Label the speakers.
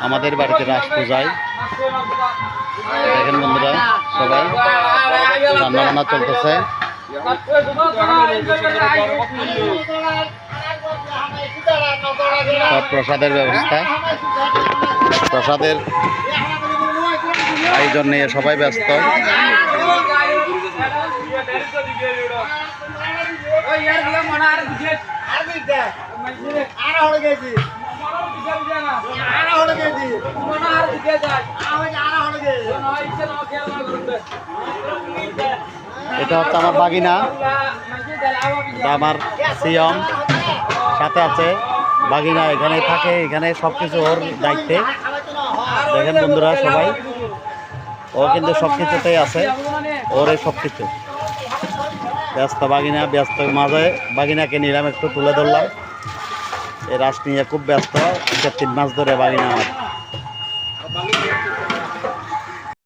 Speaker 1: আমাদের বাড়িতে রাস পূজায় দেখেন বন্ধুরা সবাই রান্না বান্না চলতেছে। সব প্রসাদের ব্যবস্থা, প্রসাদের আয়োজন নিয়ে সবাই ব্যস্ত। এটা হচ্ছে আমার বাগিনা, আমার সিয়ম সাথে আছে বাগিনা, এখানে থাকে, এখানে সব কিছু ওর দায়িত্বে। দেখেন বন্ধুরা সবাই, ও কিন্তু সব কিছুতেই আছে, ওরে সব কিছু ব্যস্ত। বাগিনা ব্যস্ত মাঝে বাগিনাকে নিলাম, একটু তুলে ধরলাম। এই রাস নিয়ে খুব ব্যস্ত, 3 মাস ধরে বাগিনা আমার।